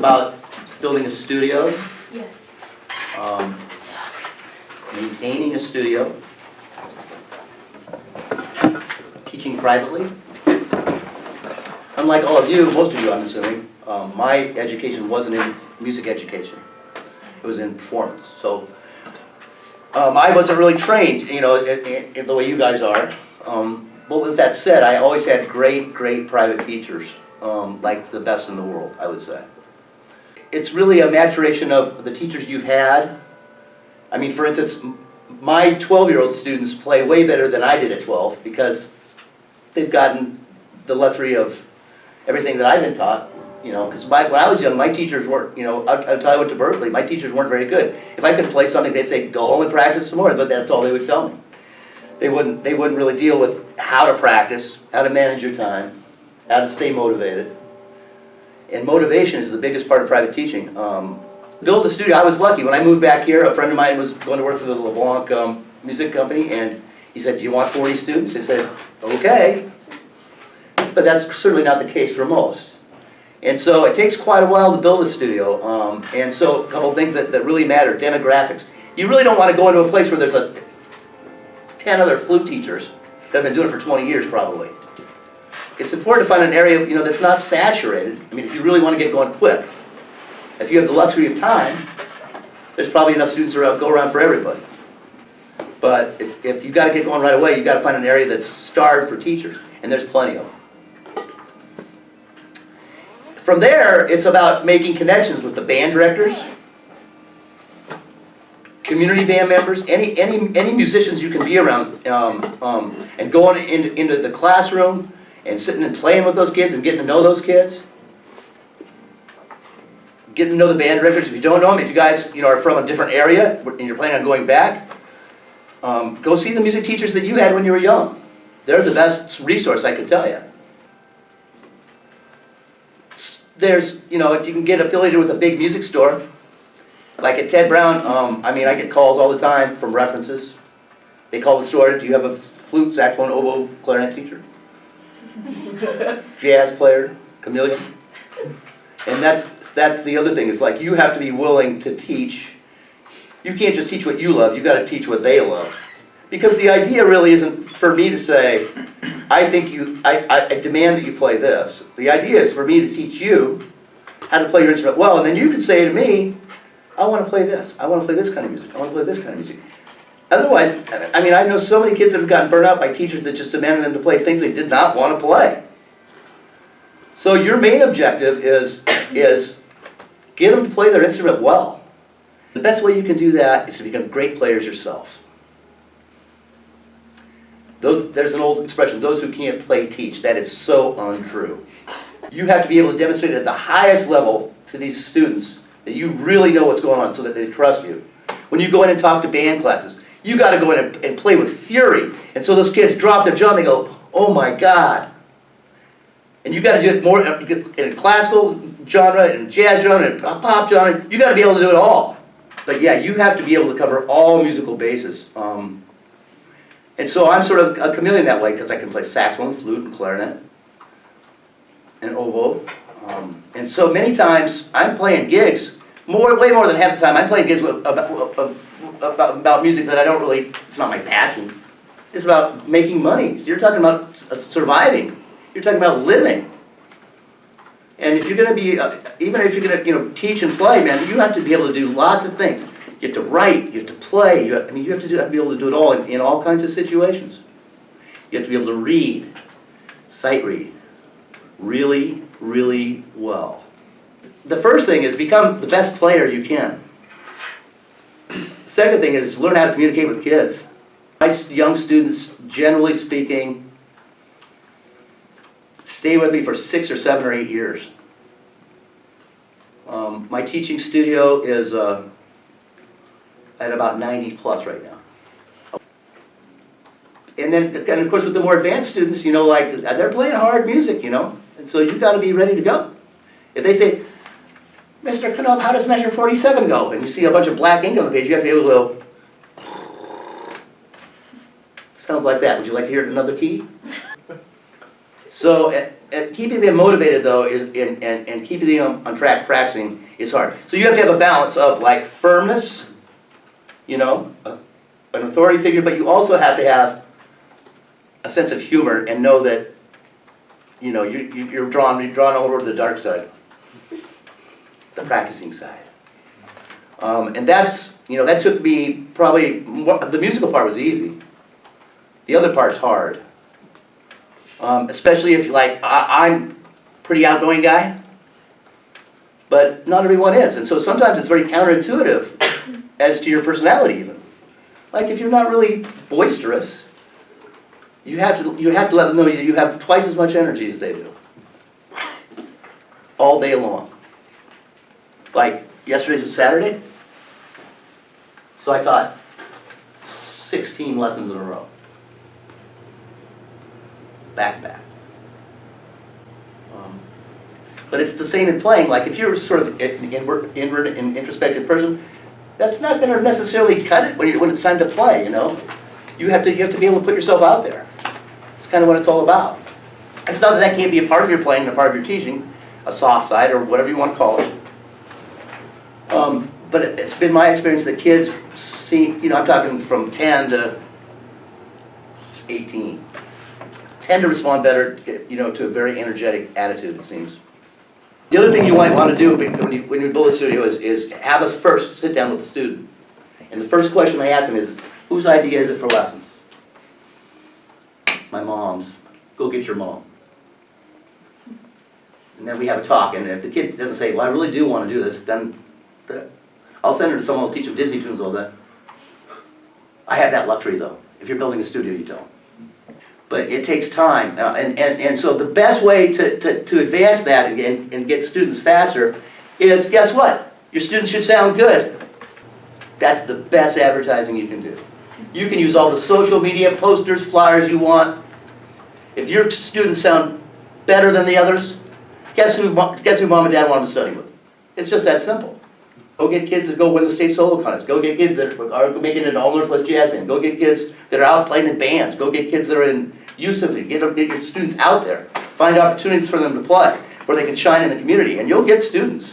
about building a studio, Yes. maintaining a studio, teaching privately. Unlike all of you, most of you I'm assuming, my education wasn't in music education. It was in performance. So I wasn't really trained, you know, in the way you guys are. But with that said, I always had great private teachers, like the best in the world, I would say. It's really a maturation of the teachers you've had. I mean, for instance, my 12-year-old students play way better than I did at 12 because they've gotten the luxury of everything that I've been taught. You know, because when I was young, my teachers weren't, you know, until I went to Berkeley, my teachers weren't very good. If I could play something, they'd say, go home and practice some more, but that's all they would tell me. They wouldn't really deal with how to practice, how to manage your time, how to stay motivated. And motivation is the biggest part of private teaching. Build a studio, I was lucky. When I moved back here, a friend of mine was going to work for the LeBlanc music company, and he said, do you want 40 students? I said, okay. But that's certainly not the case for most. And so it takes quite a while to build a studio. And so a couple of things that really matter, demographics. You really don't want to go into a place where there's 10 other flute teachers that have been doing it for 20 years probably. It's important to find an area, you know, that's not saturated. I mean, if you really want to get going quick, if you have the luxury of time, there's probably enough students around, go around for everybody. But if you've got to get going right away, you've got to find an area that's starved for teachers, and there's plenty of them. From there, it's about making connections with the band directors, community band members, any musicians you can be around, and going into the classroom and sitting and playing with those kids and getting to know those kids. Getting to know the band directors. If you don't know them, if you guys are from a different area and you're planning on going back, go see the music teachers that you had when you were young. They're the best resource I could tell you. There's, if you can get affiliated with a big music store, like at Ted Brown, I get calls all the time from references. They call the store, do you have a flute, saxophone, oboe, clarinet teacher? Jazz player, chameleon. And that's the other thing, is like you have to be willing to teach. You can't just teach what you love, you got to teach what they love. Because the idea really isn't for me to say, I demand that you play this. The idea is for me to teach you how to play your instrument well, and then you can say to me, I want to play this. I want to play this kind of music. I want to play this kind of music. Otherwise, I know so many kids that have gotten burnt out by teachers that just demanded them to play things they did not want to play. So your main objective is get them to play their instrument well. The best way you can do that is to become great players yourself. There's an old expression, those who can't play teach. That is so untrue. You have to be able to demonstrate at the highest level to these students that you really know what's going on so that they trust you. When you go in and talk to band classes, you got to go in and play with fury. And so those kids drop their jaw and they go, oh my God. And you got to do it more in a classical genre, in jazz genre, in pop genre. You got to be able to do it all. But yeah, you have to be able to cover all musical bases. And so I'm sort of a chameleon that way because I can play saxophone, flute, and clarinet, and oboe. And so many times I'm playing gigs, way more than half the time I'm playing gigs about music that I don't really, it's not my passion. It's about making money. So you're talking about surviving. You're talking about living. And if you're going to be, even if you're going to teach and play, man, you have to be able to do lots of things. You have to write, you have to play, you have to be able to do it all in all kinds of situations. You have to be able to read, sight read, really, really well. The first thing is become the best player you can. The second thing is learn how to communicate with kids. My young students, generally speaking, stay with me for 6 or 7 or 8 years. My teaching studio is at about 90 plus right now. And then, and of course, with the more advanced students, they're playing hard music, and so you've got to be ready to go. If they say, Mr. Knoop, how does measure 47 go? And you see a bunch of black ink on the page, you have to be able to go, sounds like that. Would you like to hear it in another key? So keeping them motivated though is, and keeping them on track practicing is hard. So you have to have a balance of like firmness, you know, an authority figure, but you also have to have a sense of humor and know that, you know, you're drawn over to the dark side, the practicing side. And that's, you know, that took me probably, the musical part was easy. The other part's hard. Especially if, like, I'm a pretty outgoing guy, but not everyone is. And so sometimes it's very counterintuitive as to your personality even. Like if you're not really boisterous, you have to let them know you have twice as much energy as they do. All day long. Like yesterday was Saturday, so I taught 16 lessons in a row. Back. But it's the same in playing. Like if you're sort of an inward and introspective person, that's not going to necessarily cut it when it's time to play. You know, you have to be able to put yourself out there. It's kind of what it's all about. It's not that can't be a part of your playing and a part of your teaching, a soft side or whatever you want to call it. But it's been my experience that kids see, you know, I'm talking from 10 to 18. Tend to respond better, you know, to a very energetic attitude, it seems. The other thing you might want to do when you build a studio is have us first sit down with the student. And the first question I ask them is, whose idea is it for lessons? My mom's. Go get your mom. And then we have a talk, and if the kid doesn't say, well, I really do want to do this, then I'll send her to someone who'll teach them Disney tunes all day. I have that luxury, though. If you're building a studio, you don't. But it takes time, and so the best way to advance that and get students faster is, guess what? Your students should sound good. That's the best advertising you can do. You can use all the social media, posters, flyers you want. If your students sound better than the others, guess who mom and dad want them to study with? It's just that simple. Go get kids that go win the state solo contest. Go get kids that are making an all Northwest Jazz band. Go get kids that are out playing in bands. Go get kids that are in youth symphony. Get your students out there. Find opportunities for them to play where they can shine in the community, and you'll get students.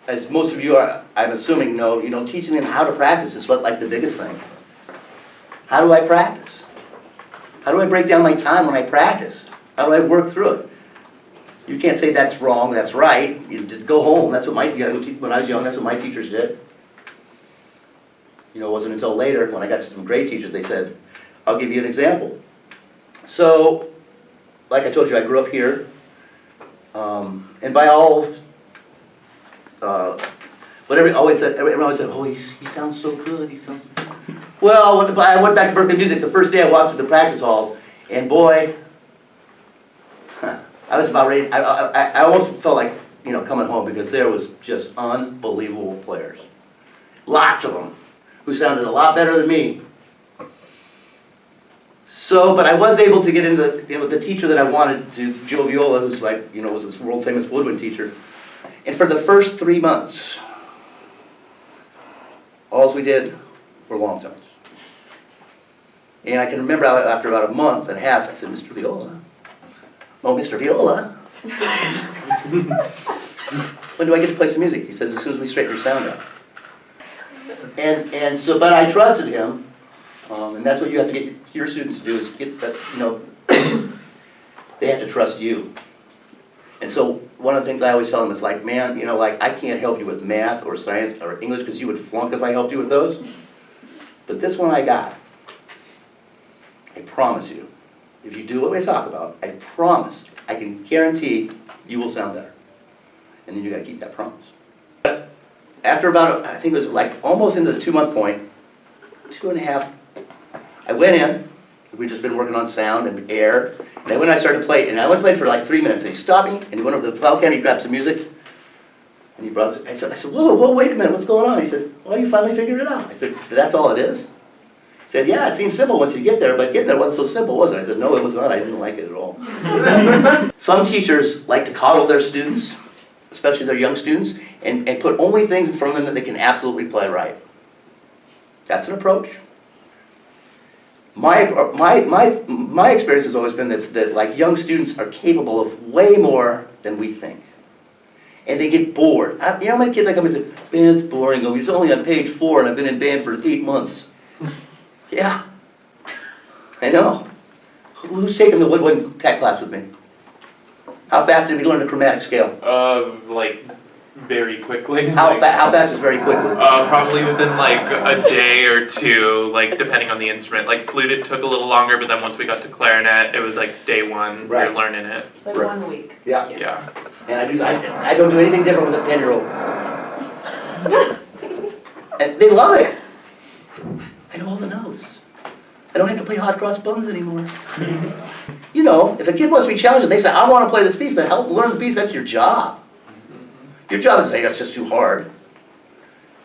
As most of you are, I'm assuming, know, you know, teaching them how to practice is like the biggest thing. How do I practice? How do I break down my time when I practice? How do I work through it? You can't say that's wrong, that's right. You just go home. That's what when I was young, that's what my teachers did. You know, it wasn't until later when I got to some great teachers, they said, I'll give you an example. So, like I told you, I grew up here. And by all, everyone always said, oh, he sounds so good, he sounds so good. Well, I went back to Berkeley Music the first day I walked through the practice halls, and boy, I was about ready, I almost felt like, you know, coming home because there was just unbelievable players. Lots of them, who sounded a lot better than me. So, but I was able to get into the teacher that I wanted to, Joe Viola, who's like, you know, was this world famous woodwind teacher. And for the first 3 months, all we did were long tones. And I can remember after about a month and a half, I said, Mr. Viola, oh, Mr. Viola, when do I get to play some music? He says, as soon as we straighten your sound out. And so, but I trusted him, and that's what you have to get your students to do, is get that, you know, they have to trust you. And so one of the things I always tell them is like, man, you know, like I can't help you with math or science or English because you would flunk if I helped you with those. But this one I got. I promise you, if you do what we talk about, I promise, I can guarantee you will sound better. And then you got to keep that promise. But after about, I think it was like almost into the 2-month point, 2.5, I went in. We'd just been working on sound and air. And then when I started to play, and I only played for like 3 minutes, and he stopped me, and he went over to the file cabinet, he grabbed some music, and he brought it. I said, whoa, wait a minute, what's going on? He said, well, you finally figured it out. I said, that's all it is? He said, yeah, it seems simple once you get there, but getting there wasn't so simple, was it? I said, no, it was not. I didn't like it at all. Some teachers like to coddle their students, especially their young students, and put only things in front of them that they can absolutely play right. That's an approach. My experience has always been that like young students are capable of way more than we think. And they get bored. You know how many kids I come and say, band's boring, oh, he's only on page 4 and I've been in band for 8 months. Yeah, I know. Who's taking the woodwind tech class with me? How fast did we learn the chromatic scale? Like very quickly. How fast is very quickly? Probably within like a day or two, like depending on the instrument. Like flute, it took a little longer, but then once we got to clarinet, it was like day 1. Right. We were learning it. It's like Right. 1 week. Yeah. Yeah. And I don't do anything different with a 10-year-old. And they love it. I know all the notes. I don't have to play hot cross buns anymore. You know, if a kid wants to be challenged, they say, I want to play this piece, then help learn the piece, that's your job. Your job is to say, that's just too hard.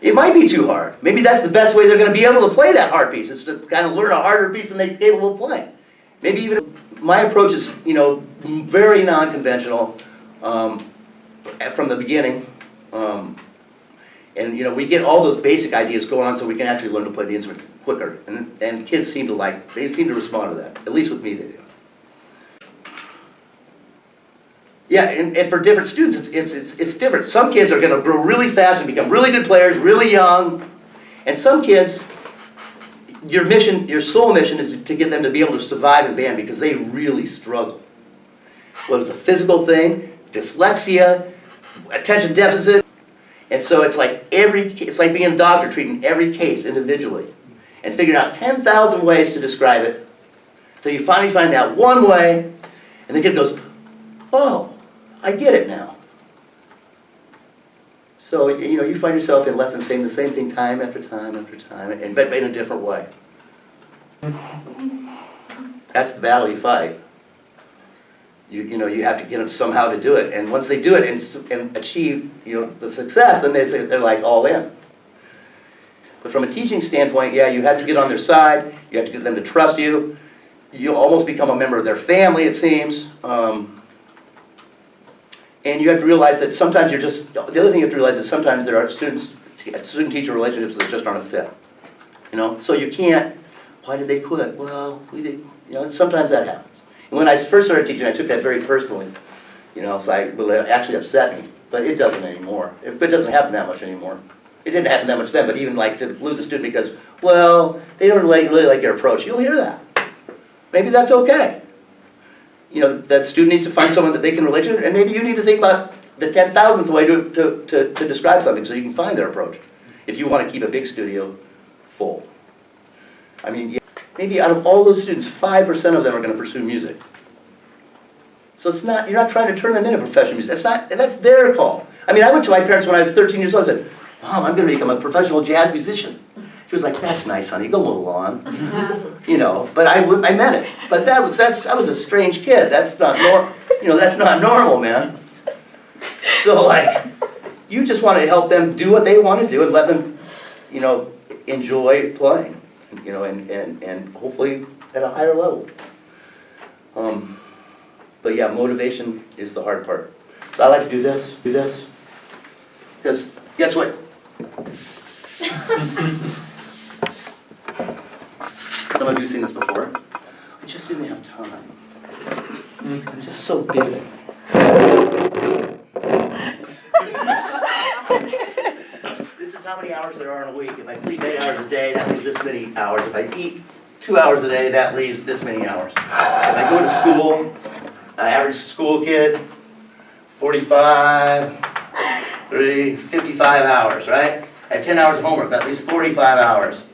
It might be too hard. Maybe that's the best way they're going to be able to play that hard piece, is to kind of learn a harder piece than they're capable of playing. Maybe even, my approach is, you know, very non-conventional from the beginning. And, you know, we get all those basic ideas going on so we can actually learn to play the instrument quicker. And kids seem to they seem to respond to that. At least with me, they do. Yeah, and for different students, it's different. Some kids are going to grow really fast and become really good players, really young. And some kids, your sole mission is to get them to be able to survive in band because they really struggle. Whether it's a physical thing, dyslexia, attention deficit. And so it's like being a doctor treating every case individually and figuring out 10,000 ways to describe it until you finally find that one way and the kid goes, oh, I get it now. So, you know, you find yourself in lessons saying the same thing time after time after time, but in a different way. That's the battle you fight. You know, you have to get them somehow to do it. And once they do it and achieve, you know, the success, then they're like all in. But from a teaching standpoint, yeah, you have to get on their side. You have to get them to trust you. You almost become a member of their family, it seems. And you have to realize that sometimes the other thing you have to realize is sometimes there are student-teacher relationships that just aren't a fit. You know, so you can't, why did they quit? Well, we did, you know, sometimes that happens. And when I first started teaching, I took that very personally. You know, so it actually upset me, but it doesn't anymore. It doesn't happen that much anymore. It didn't happen that much then, but even like to lose a student because, well, they don't really like your approach. You'll hear that. Maybe that's okay. You know, that student needs to find someone that they can relate to, and maybe you need to think about the 10,000th way to describe something so you can find their approach, if you want to keep a big studio full. I mean, maybe out of all those students, 5% of them are going to pursue music. So it's not, you're not trying to turn them into professional musicians. That's their call. I mean, I went to my parents when I was 13 years old and said, Mom, I'm going to become a professional jazz musician. She was like, that's nice, honey, go mow the lawn. You know, but I meant it. But I was a strange kid. That's not that's not normal, man. So like, you just want to help them do what they want to do and let them, you know, enjoy playing, you know, and hopefully at a higher level. But yeah, motivation is the hard part. So I like to do this, because guess what? Some of you have seen this before. I just didn't have time. I'm just so busy. This is how many hours there are in a week. If I sleep 8 hours a day, that leaves this many hours. If I eat 2 hours a day, that leaves this many hours. If I go to school, an average school kid, 55 hours, right? I have 10 hours of homework, that leaves 45 hours.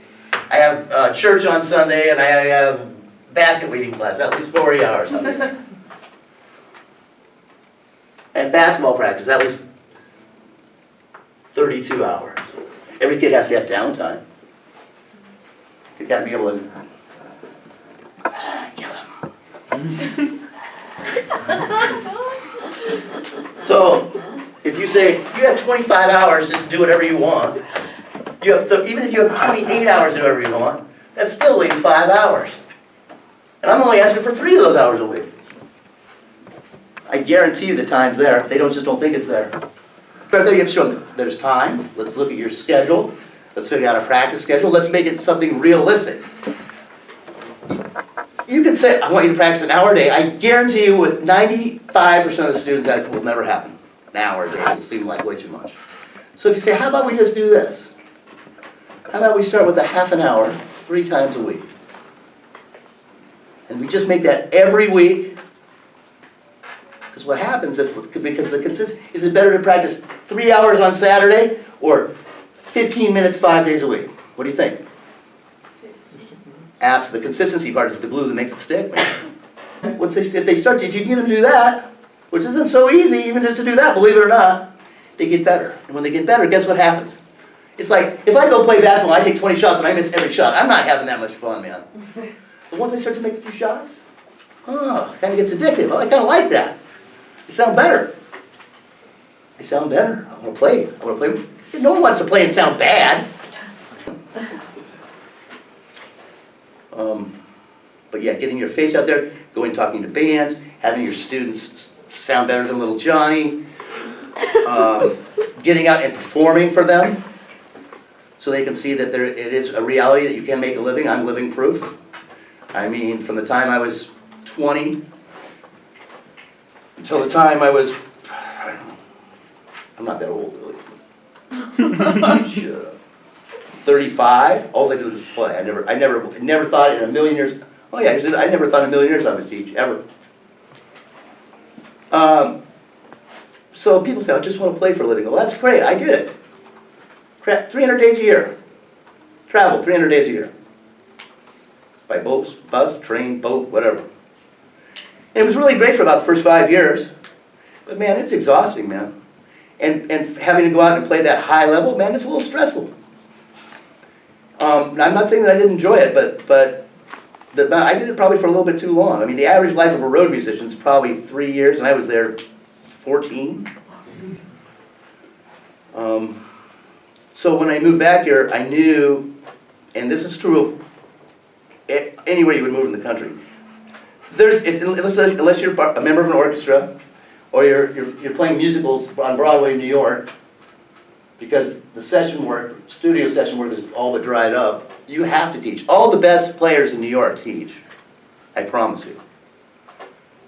I have church on Sunday and I have basket weaving class, that leaves 40 hours. I have basketball practice, that leaves 32 hours. Every kid has to have downtime. You've got to be able to kill him. So, if you say, you have 25 hours just to do whatever you want, even if you have 28 hours to do whatever you want, that still leaves 5 hours. And I'm only asking for 3 of those hours a week. I guarantee you the time's there. They just don't think it's there. But there you have to show them there's time. Let's look at your schedule. Let's figure out a practice schedule. Let's make it something realistic. You can say, I want you to practice an hour a day. I guarantee you with 95% of the students that will never happen. An hour a day will seem like way too much. So if you say, how about we just do this? How about we start with a half an hour, 3 times a week? And we just make that every week. Because what happens is, because the consist, is it better to practice 3 hours on Saturday or 15 minutes 5 days a week? What do you think? Apps, the consistency part is the glue that makes it stick, man. If you get them to do that, which isn't so easy, even just to do that, believe it or not, they get better. And when they get better, guess what happens? It's like, if I go play basketball, I take 20 shots and I miss every shot. I'm not having that much fun, man. But once I start to make a few shots, it kind of gets addictive. I kind of like that. They sound better. They sound better. I want to play. No one wants to play and sound bad. But yeah, getting your face out there, going talking to bands, having your students sound better than little Johnny, getting out and performing for them so they can see that it is a reality that you can make a living. I'm living proof. I mean, from the time I was 20 until the time I was, I don't know, I'm not that old really. Shut up. 35, all I do is play. I never thought in a million years, oh yeah, I never thought in a million years I would teach, ever. So people say, I just want to play for a living. Well, that's great, I did it. 300 days a year. Travel 300 days a year. By bus, train, boat, whatever. And it was really great for about the first 5 years. But man, it's exhausting, man. And having to go out and play that high level, man, it's a little stressful. I'm not saying that I didn't enjoy it, but I did it probably for a little bit too long. I mean, the average life of a road musician is probably 3 years, and I was there 14. So when I moved back here, I knew, and this is true of anywhere you would move in the country. Unless you're a member of an orchestra, or you're playing musicals on Broadway in New York, because the studio session work is all but dried up, you have to teach. All the best players in New York teach. I promise you.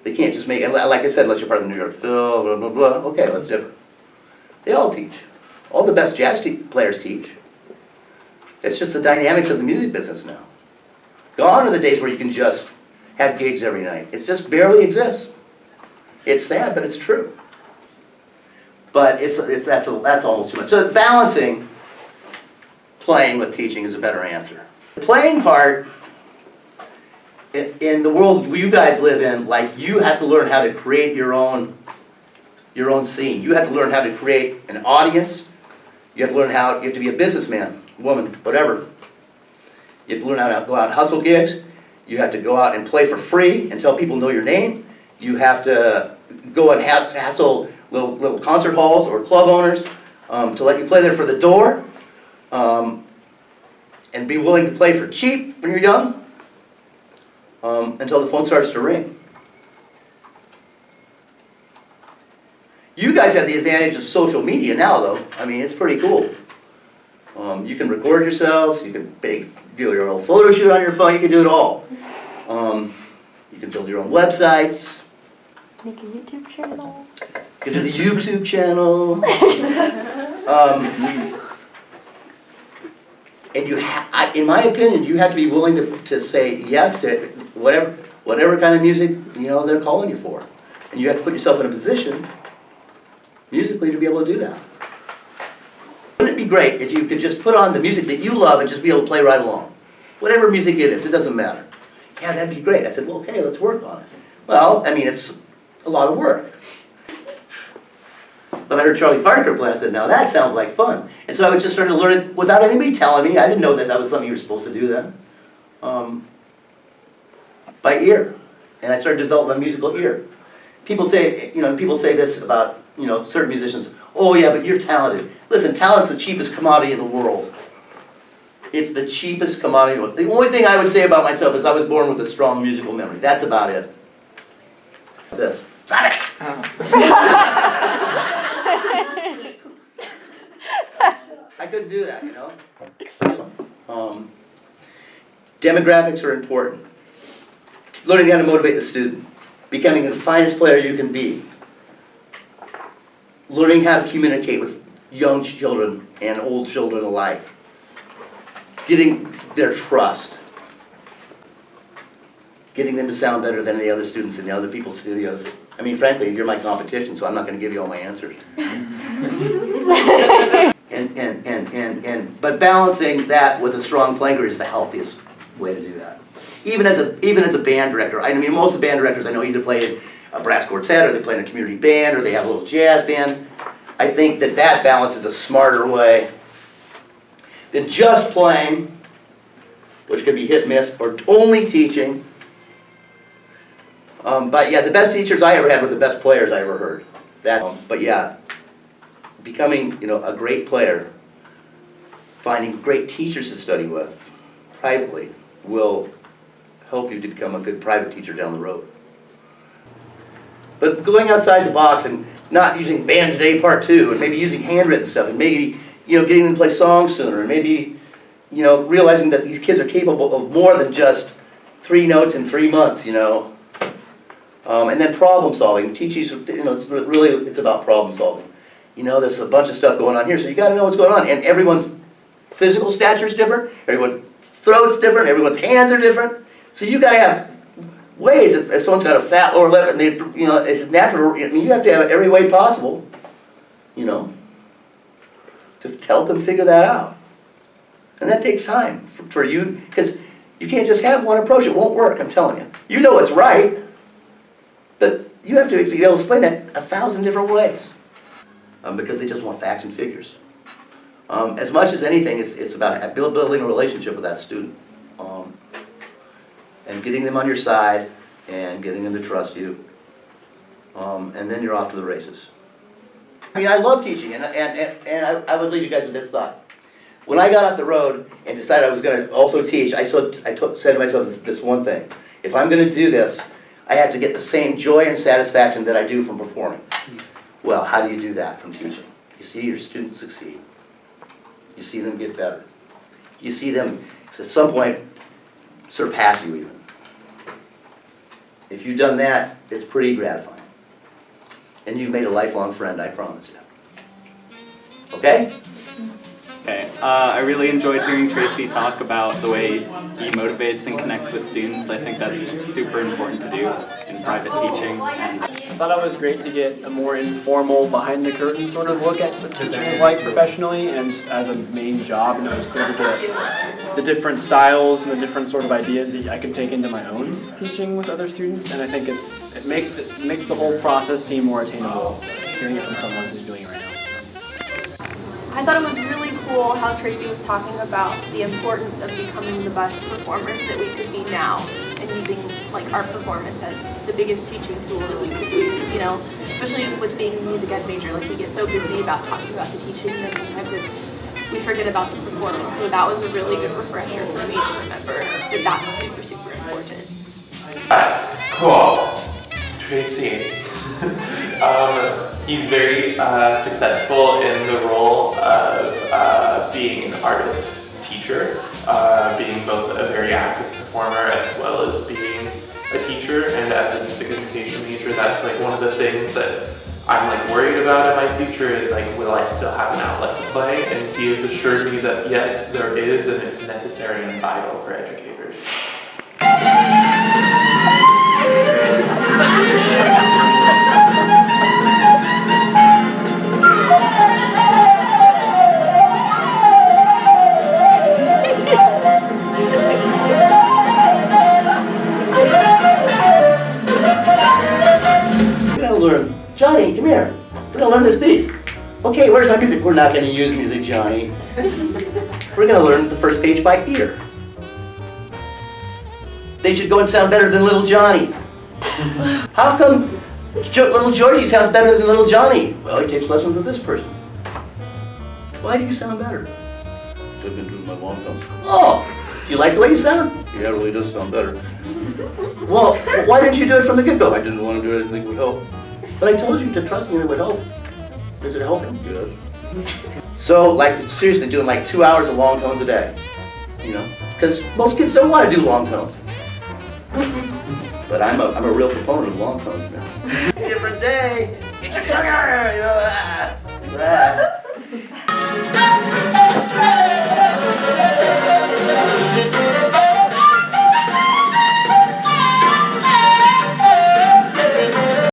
They can't just make, like I said, unless you're part of the New York Phil, blah, blah, blah. Okay, that's different. They all teach. All the best jazz players teach. It's just the dynamics of the music business now. Gone are the days where you can just have gigs every night. It just barely exists. It's sad, but it's true. But that's almost too much. So balancing playing with teaching is a better answer. The playing part, in the world you guys live in, like, you have to learn how to create your own scene. You have to learn how to create an audience. You have to learn you have to be a businessman, woman, whatever. You have to learn how to go out and hustle gigs. You have to go out and play for free until people know your name. You have to go and hassle little concert halls or club owners to let you play there for the door, and be willing to play for cheap when you're young until the phone starts to ring. You guys have the advantage of social media now, though. I mean, it's pretty cool. You can record yourselves, you can do your own photo shoot on your phone, you can do it all. You can build your own websites. Make a YouTube channel. You can do the YouTube channel. And in my opinion, you have to be willing to say yes to whatever kind of music they're calling you for. And you have to put yourself in a position musically to be able to do that. Wouldn't it be great if you could just put on the music that you love and just be able to play right along? Whatever music it is, it doesn't matter. Yeah, that'd be great. I said, well, okay, let's work on it. Well, I mean, it's a lot of work. But I heard Charlie Parker play, I said, now that sounds like fun. And so I would just start to learn it without anybody telling me. I didn't know that was something you were supposed to do then. By ear. And I started to develop my musical ear. People say this about, certain musicians. Oh yeah, but you're talented. Listen, talent's the cheapest commodity in the world. It's the cheapest commodity in the world. The only thing I would say about myself is I was born with a strong musical memory. That's about it. This. I couldn't do that, Demographics are important. learning how to motivate the student, becoming the finest player you can be, learning how to communicate with young children and old children alike, getting their trust, getting them to sound better than the other students in the other people's studios. I mean, frankly, you're my competition, so I'm not going to give you all my answers. But balancing that with a strong playing career is the healthiest way to do that. Even as a band director, I mean, most of the band directors I know either play in a brass quartet, or they play in a community band, or they have a little jazz band. I think that balance is a smarter way than just playing, which could be hit and miss, or only teaching. But yeah, the best teachers I ever had were the best players I ever heard. But yeah, becoming a great player, finding great teachers to study with privately will help you to become a good private teacher down the road. But going outside the box and not using Band Today Part 2, and maybe using handwritten stuff, and maybe getting them to play songs sooner, and maybe realizing that these kids are capable of more than just 3 notes in 3 months, and then problem solving. Teaching, it's about problem solving. There's a bunch of stuff going on here, so you got to know what's going on. And everyone's physical stature is different, everyone's throat's different, everyone's hands are different. So you got to have ways. If someone's got a fat lower lip and they, it's natural. I mean, you have to have it every way possible, to help them figure that out. And that takes time for you, because you can't just have one approach. It won't work. I'm telling you. You know what's right, but you have to be able to explain that 1,000 different ways. Because they just want facts and figures. As much as anything, it's about building a relationship with that student. And getting them on your side, and getting them to trust you. And then you're off to the races. I mean, I love teaching, and I would leave you guys with this thought. When I got off the road and decided I was going to also teach, I said to myself this one thing. If I'm going to do this, I have to get the same joy and satisfaction that I do from performing. Well, how do you do that from teaching? You see your students succeed. You see them get better. You see them, at some point, surpass you even. If you've done that, it's pretty gratifying. And you've made a lifelong friend, I promise you. Okay? Okay, I really enjoyed hearing Tracy talk about the way he motivates and connects with students. I think that's super important to do in private teaching. And I thought it was great to get a more informal, behind-the-curtain sort of look at what teaching is like professionally, and as a main job. It was cool to get the different styles and the different sort of ideas that I can take into my own teaching with other students. And I think it makes the whole process seem more attainable, hearing it from someone who's doing it right now. I thought it was really cool how Tracy was talking about the importance of becoming the best performers that we could be now, and using our performance as the biggest teaching tool that we could use, especially with being a music ed major. We get so busy about talking about the teaching that sometimes we forget about the performance. So that was a really good refresher for me to remember that that's super, super important. Cool. Tracy. He's very successful in the role of being an artist teacher, being both a very active performer as well as being a teacher. And as a music education major, that's one of the things that I'm worried about in my future is will I still have an outlet to play? And he has assured me that yes, there is, and it's necessary and vital for educators. Johnny, come here. We're gonna learn this piece. Okay, where's my music? We're not gonna use music, Johnny. We're gonna learn the first page by ear. They should go and sound better than little Johnny. How come little Georgie sounds better than little Johnny? Well, he takes lessons with this person. Why do you sound better? I've been doing my long tones. Oh, do you like the way you sound? Yeah, it really does sound better. Well, why didn't you do it from the get-go? I didn't want to do it, I didn't think it would help. But I told you to trust me and it would help. Is it helping? Yes. So, seriously, doing 2 hours of long tones a day. Because most kids don't want to do long tones. But I'm a real proponent of long tones now. Different day, get your sugar, you know.